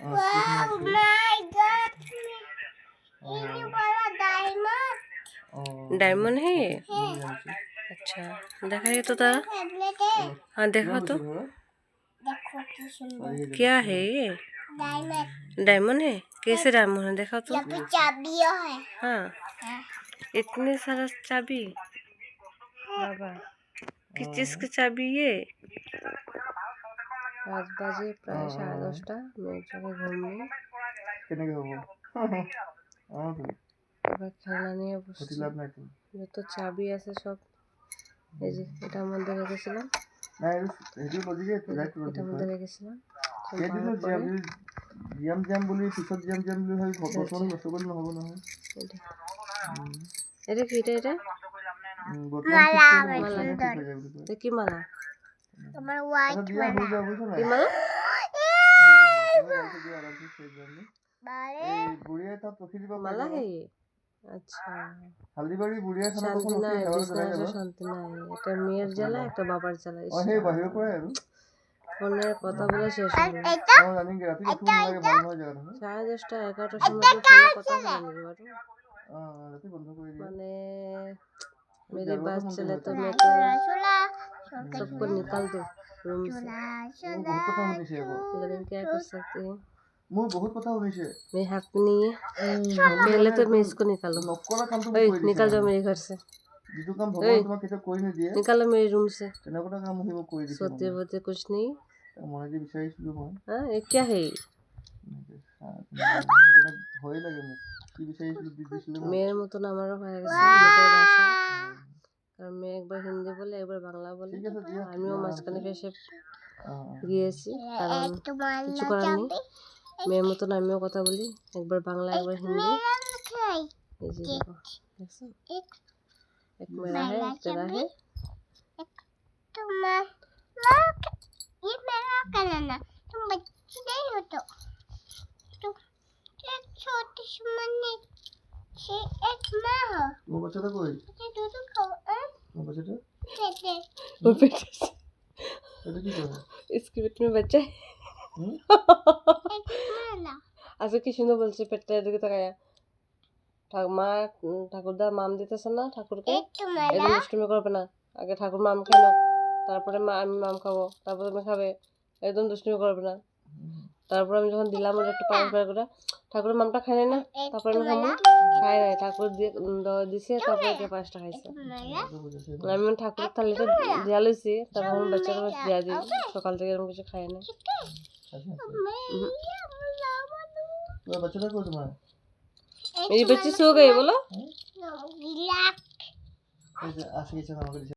Wow, my God! ये वाला diamond diamond है ये? है। अच्छा दिखाइए तो तारा। फेवरेट है। हाँ देखो तो देखो कितनी सुंदर क्या है ये? डायमंड। डायमंड है? कैसे डायमंड है देखा तो। यहाँ पे चाबियाँ है। हाँ हाँ। इतने सारा चाबी बाबा किस चीज की चाबी ये? 5 बजे प्राय 10:30 मैं जगह घूमने এবার খেলনা নিয়ে বসছি যত চাবি আছে সব এই যে এটার মধ্যে রেখেছিলাম এটার মধ্যে রেখেছিলাম এটা কি এটা মালা মালা এটা কি মালা তোমার হোয়াইট মালা কি মালা মালা है ये अच्छा হালদিবাড়ি বুড়িয়া থানা শান্তি নাই বিছনা আছে শান্তি নাই একটা মেয়ের জ্বালা একটা বাবার জ্বালা সেই বাহিৰৰ পৰাই আৰু ফোনে কথা বলে শেষ হলো এটা সাড়ে 10টা 11টার সময় ফোনে কথা বলে নাকি মানে मेरी बात चले तो मैं तो सबको निकाल दूं रूम से लेकिन क्या कर सकते हैं মোৰ বহুত কথা শুনিছে मेरे हाथ में नहीं है पहले तो मैं इसको निकालूं निकल जाओ मेरे घर से যিটো কাম ভগৱান তোমাক কেতিয়া কৰি নিদিয়ে निकालो मेरे रूम से তেনেকুৱা কাম সি মোক কৰি দিছে सोते वोते कुछ नहीं মই যে বিচাৰিছিলো মই हाँ ये क्या है ভয় লাগে মোক কি বিচাৰিছিলো দি দিছিলে मेरे মতন আমারও হয়ে গেছে মুখের ভাষা কারণ মেয়ে একবার হিন্দি বলে একবার বাংলা বলে আমিও মাঝখানে ফেসে গিয়েছি কারণ কিছু করার নেই মেয়ের মতন আমিও কথা বলি একবার বাংলা একবার হিন্দি এই যে দেখো দেখছো एक मेरा है एक तेरा है ये मेरा करना तुम बच्चे नहीं हो तो तुम एक छोटी सुमनी से एक माँ हो वो बच्चा तो कोई बच्चे दूध खाओ वो बच्चा तो पेटे वो पेट पेटे की तो इसके पेट में बच्चा है एक माला আজকে কি সুন্দর বলছে পেটটা এদিকে তাকায়া ঠাকুরদা মাম দিতেছে না ঠাকুরকে এদিকে দুষ্টুমি করবে না আগে ঠাকুর মাম খেলো তারপরে আমি মাম খাবো তারপরে তুমি খাবে একদম দুষ্টুমি করবে না তারপর আমি যখন দিলাম ওটা একটু পায়ে পায়ে করে ঠাকুরের মামটা খাই না তারপরে আমি খাবো খাই নাই ঠাকুর দিছে তারপরে কে 5টা খাইছে আমি ঠাকুরের থালিটা দিয়া লইছি তারপর আমি বাচ্চাকে দিয়া দিই সকাল থেকে এরকম কিছু খাই না बच्चा को तुम्हारा मेरी बच्ची सो गई बोलो रिलैक्स ऐसे आशिक से